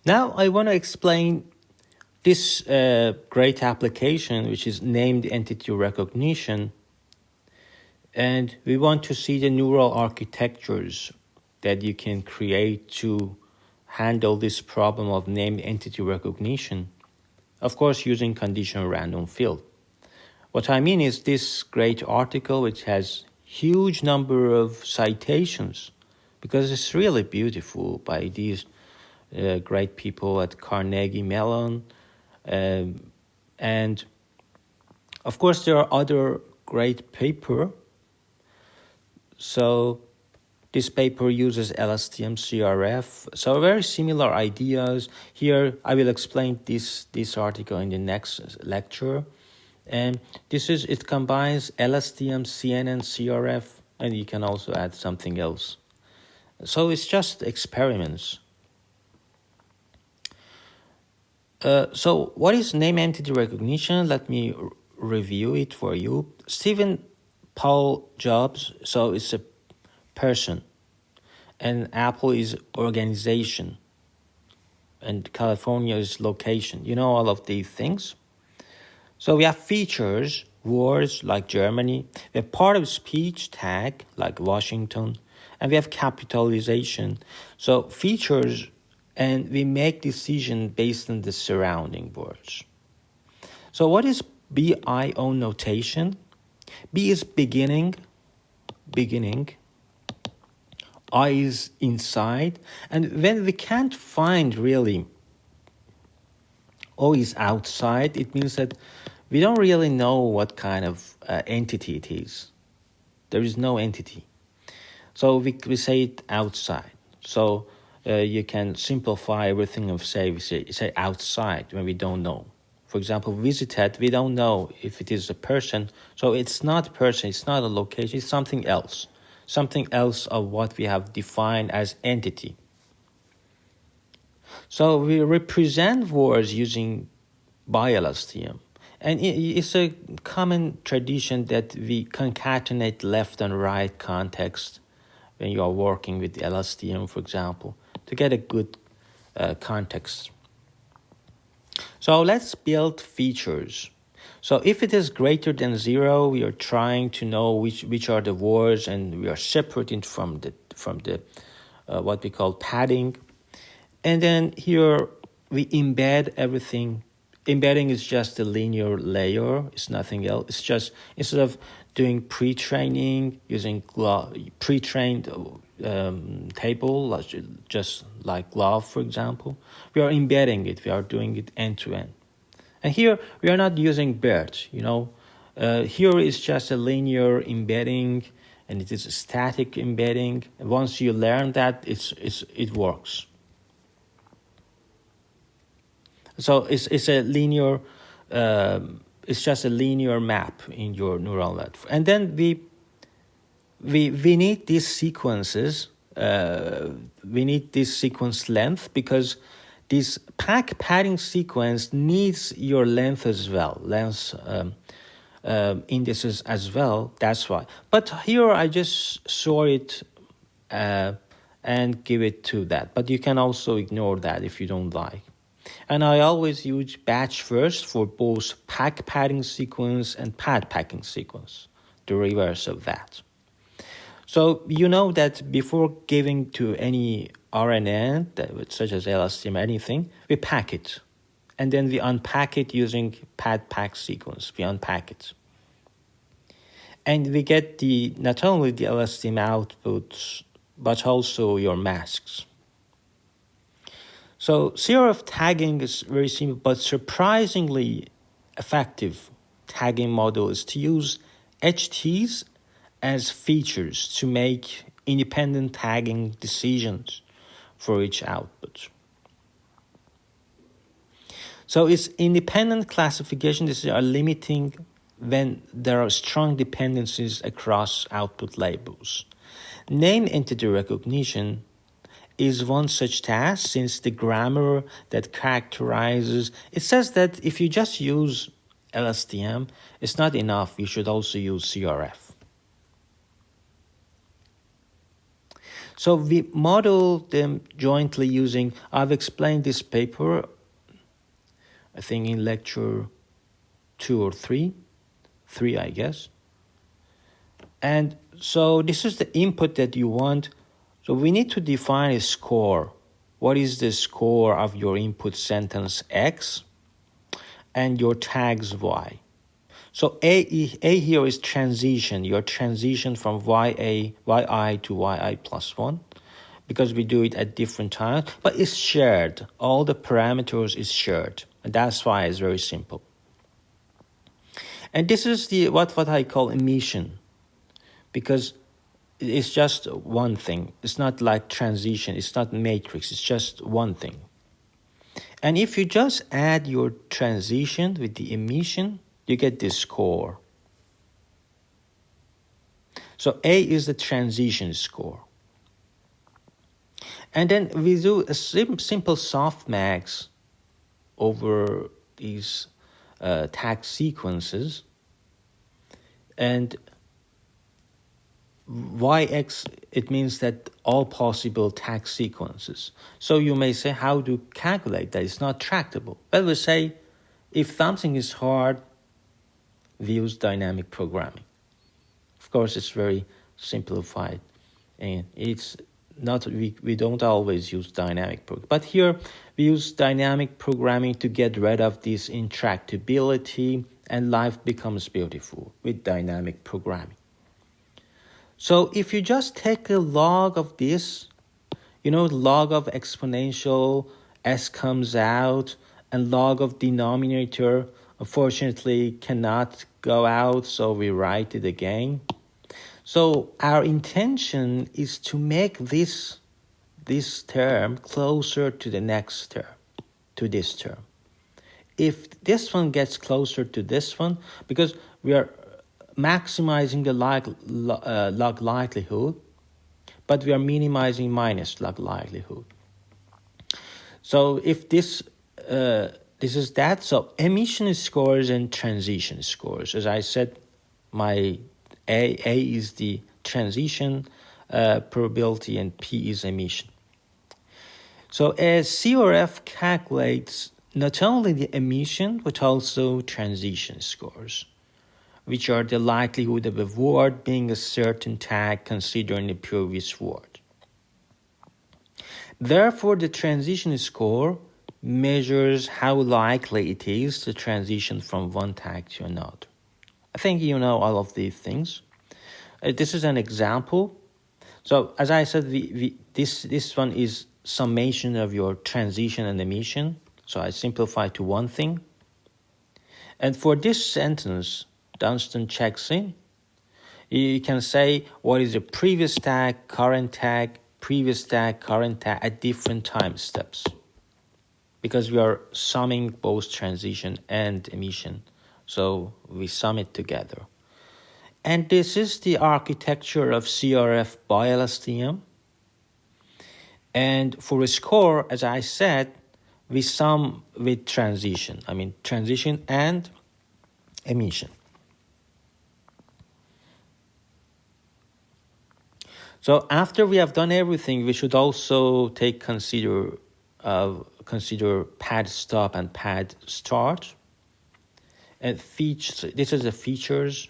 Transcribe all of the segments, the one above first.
Now I want to explain this great application, which is named entity recognition. And we want to see the neural architectures that you can create to handle this problem of named entity recognition, of course using conditional random field. What I mean is this great article, which has huge number of citations, because it's really beautiful by these great people at Carnegie Mellon. And of course there are other great paper. So this paper uses LSTM CRF. So very similar ideas. Here I will explain this article in the next lecture. And it combines LSTM, CNN, CRF, and you can also add something else. So it's just experiments. So what is name entity recognition? Let me review it for you. Stephen Paul Jobs, so it's a person, and Apple is organization, and California is location. You know all of these things. So we have features, words like Germany. We have part of speech tag like Washington, and we have capitalization. So features, and we make decision based on the surrounding words. So what is BIO notation? B is beginning, I is inside, and when we can't find really O is outside, it means that we don't really know what kind of entity it is. There is no entity. So we say it outside. So you can simplify everything of we say outside when we don't know. For example, visited, we don't know if it is a person. So it's not a person, it's not a location, it's something else. Something else of what we have defined as entity. So we represent words using BiLSTM. And it's a common tradition that we concatenate left and right context when you are working with LSTM, for example, to get a good context. So let's build features. So if it is greater than 0, we are trying to know which are the words, and we are separating from the what we call padding. And then here we embed everything. Embedding is just a linear layer. It's nothing else. It's just, instead of doing pre-training using pre-trained table, just like GloVe, for example, we are embedding it. We are doing it end to end. And here we are not using BERT. Here is just a linear embedding, and it is a static embedding. And once you learn that, it works. So it's a linear. It's just a linear map in your neural network, and then we need these sequences. We need this sequence length, because this padding sequence needs your length as well, length indices as well. That's why. But here I just saw it and give it to that. But you can also ignore that if you don't like. And I always use batch first for both padding sequence and packing sequence, the reverse of that. So you know that before giving to any RNN, such as LSTM, anything, we pack it. And then we unpack it using pack sequence. We unpack it. And we get not only the LSTM outputs, but also your masks. So CRF tagging is very simple, but surprisingly effective tagging model is to use HTs as features to make independent tagging decisions for each output. So it's independent classification. These are limiting when there are strong dependencies across output labels. Name entity recognition is one such task, since the grammar that characterizes, it says that if you just use LSTM, it's not enough. You should also use CRF. So we model them jointly using, I've explained this paper, I think in lecture 2 or 3 I guess. And so this is the input that you want. So we need to define a score. What is the score of your input sentence X and your tags Y? So A here is transition, your transition from YI to YI plus 1, because we do it at different times, but it's shared. All the parameters is shared, and that's why it's very simple. And this is the what I call emission, because it's just one thing. It's not like transition, it's not matrix, it's just one thing. And if you just add your transition with the emission, you get this score. So A is the transition score. And then we do a simple softmax over these tag sequences. And YX, it means that all possible tag sequences. So you may say, how to calculate that? It's not tractable. But we say, if something is hard, we use dynamic programming. Of course, it's very simplified. And it's not, we don't always use dynamic programming. But here, we use dynamic programming to get rid of this intractability, and life becomes beautiful with dynamic programming. So if you just take a log of this, log of exponential, S comes out, and log of denominator, unfortunately, cannot go out, so we write it again. So our intention is to make this term closer to the next term, to this term. If this one gets closer to this one, because we are maximizing the log likelihood, but we are minimizing minus log likelihood. So if this is that, so emission scores and transition scores. As I said, my A is the transition probability and P is emission. So as CRF calculates not only the emission, but also transition scores, which are the likelihood of a word being a certain tag considering the previous word. Therefore, the transition score measures how likely it is to transition from one tag to another. I think you know all of these things. This is an example. So as I said, this one is summation of your transition and emission. So I simplify to one thing. And for this sentence, Dunstan checks in. You can say what is the previous tag, previous tag, current tag at different time steps, because we are summing both transition and emission. So we sum it together. And this is the architecture of CRF by LSTM. And for a score, as I said, we sum with transition. Transition and emission. So after we have done everything, we should also consider pad stop and pad start. And this is the features.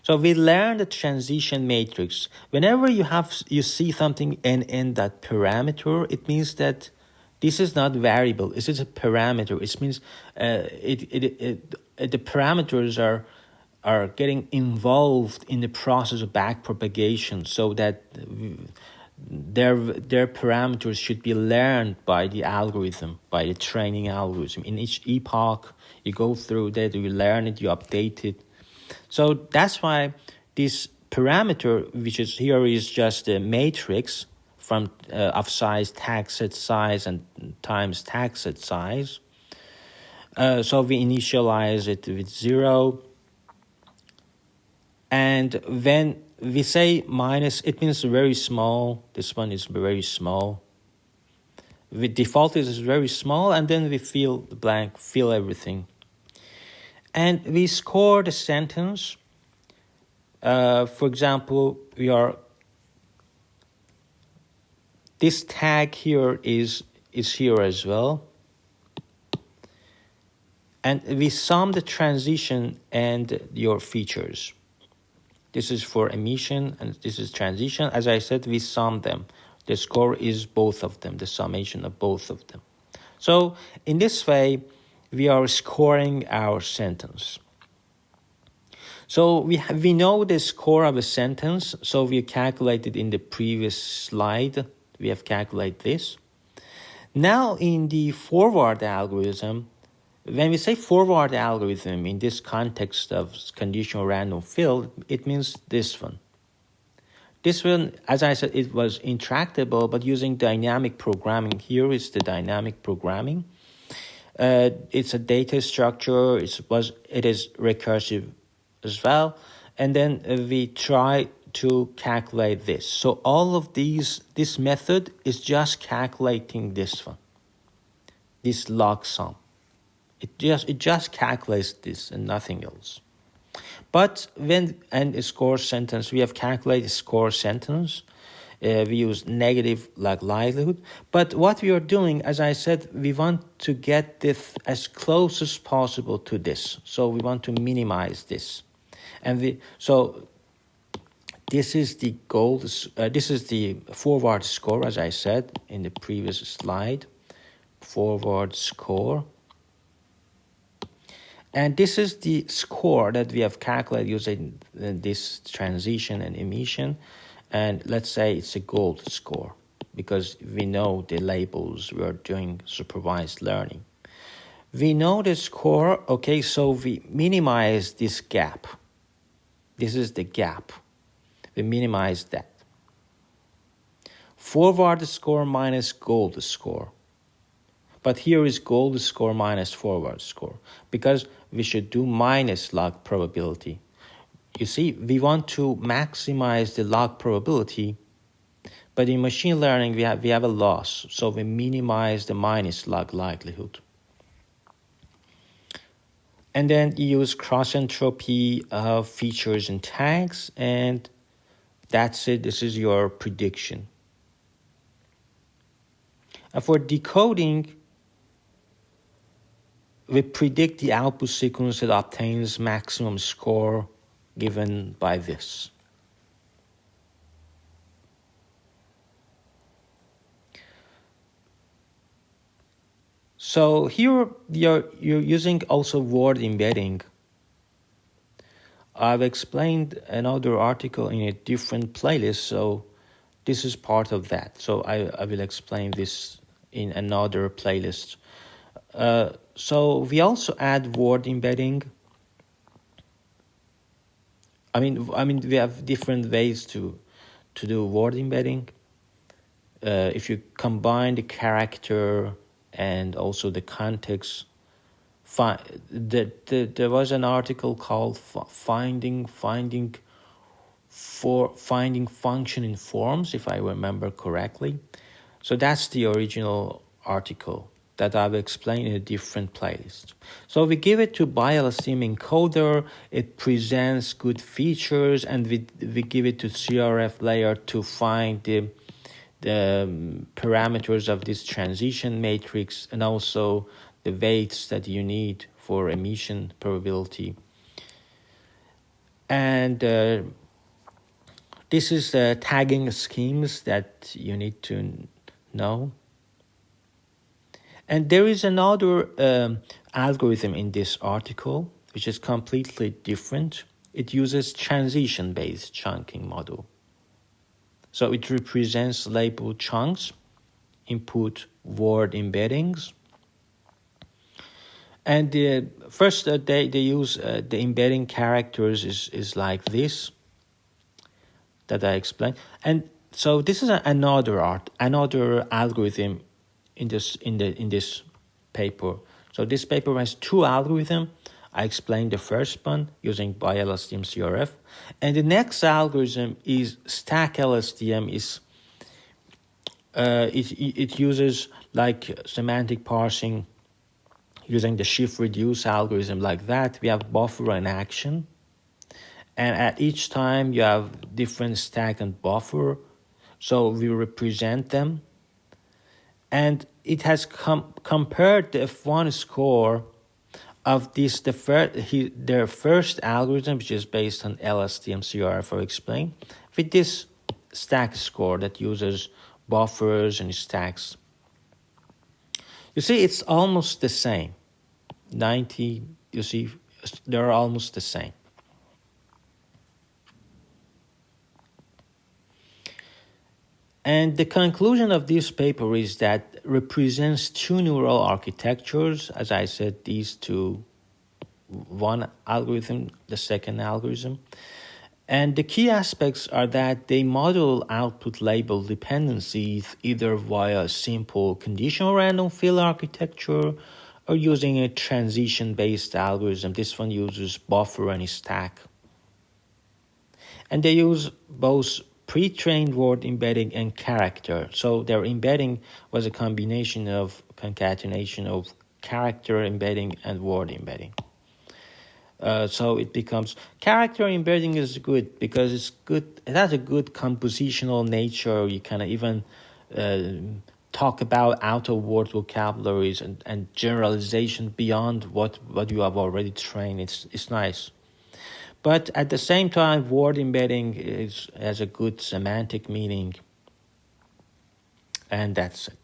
So we learn the transition matrix. Whenever you see something in that parameter, it means that this is not variable. This is a parameter. It means the parameters are getting involved in the process of backpropagation, so that their parameters should be learned by the algorithm, by the training algorithm. In each epoch, you go through that, you learn it, you update it. So that's why this parameter, which is here, is just a matrix from of size, tag set size, and times tag set size. So we initialize it with 0. And when we say minus, it means very small. This one is very small. With default, it is very small, and then we fill the blank, fill everything. And we score the sentence. For example, we are This tag here is here as well. And we sum the transition and your features. This is for emission and this is transition. As I said, we sum them. The score is both of them, the summation of both of them. So in this way, we are scoring our sentence. So we know the score of a sentence. So we calculated in the previous slide. We have calculated this. Now in the forward algorithm, when we say forward algorithm in this context of conditional random field, it means this one. This one, as I said, it was intractable, but using dynamic programming, here is the dynamic programming. It's a data structure, it is recursive as well. And then we try to calculate this. So all of this method is just calculating this one, this log sum. It just calculates this and nothing else. But and a score sentence, we have calculated score sentence. We use negative like likelihood. But what we are doing, as I said, we want to get this as close as possible to this. So we want to minimize this. And so this is the goal. This is the forward score, as I said in the previous slide. Forward score. And this is the score that we have calculated using this transition and emission. And let's say it's a gold score because we know the labels we are doing supervised learning. We know the score, okay, so we minimize this gap. This is the gap. We minimize that. Forward score minus gold score. But here is gold score minus forward score because we should do minus log probability. You see, we want to maximize the log probability, but in machine learning we have a loss, so we minimize the minus log likelihood. And then you use cross entropy of features and tags, and that's it. This is your prediction. And for decoding, we predict the output sequence that obtains maximum score given by this. So here you're using also word embedding. I've explained another article in a different playlist, so this is part of that. So I will explain this in another playlist. So we also add word embedding. I mean, we have different ways to do word embedding. If you combine the character and also the context, there was an article called finding function in forms, if I remember correctly. So that's the original article that I've explained in a different playlist. So we give it to BioLSTM encoder, it presents good features, and we give it to CRF layer to find the parameters of this transition matrix and also the weights that you need for emission probability. And this is the tagging schemes that you need to know. And there is another algorithm in this article, which is completely different. It uses transition-based chunking model. So it represents labeled chunks, input word embeddings. And first they use the embedding characters is like this that I explained. And so this is another algorithm in this paper. So this paper has two algorithms. I explained the first one using BioLSTM CRF, and the next algorithm is StackLSTM. It uses like semantic parsing using the shift reduce algorithm like that. We have buffer and action, and at each time you have different stack and buffer. So we represent them. And it has compared the F1 score of their first algorithm, which is based on LSTM CR explain, with this stack score that uses buffers and stacks. You see, it's almost the same. 90, you see, they're almost the same. And the conclusion of this paper is that represents two neural architectures. As I said, these two, one algorithm, the second algorithm. And the key aspects are that they model output label dependencies either via simple conditional random field architecture or using a transition-based algorithm. This one uses buffer and stack. And they use both pre-trained word embedding and character. So their embedding was a combination of concatenation of character embedding and word embedding. So it becomes character embedding is good because it's good. It has a good compositional nature. You can even talk about out-of-word vocabularies and generalization beyond what you have already trained. It's nice. But at the same time, word embedding has a good semantic meaning. And that's it.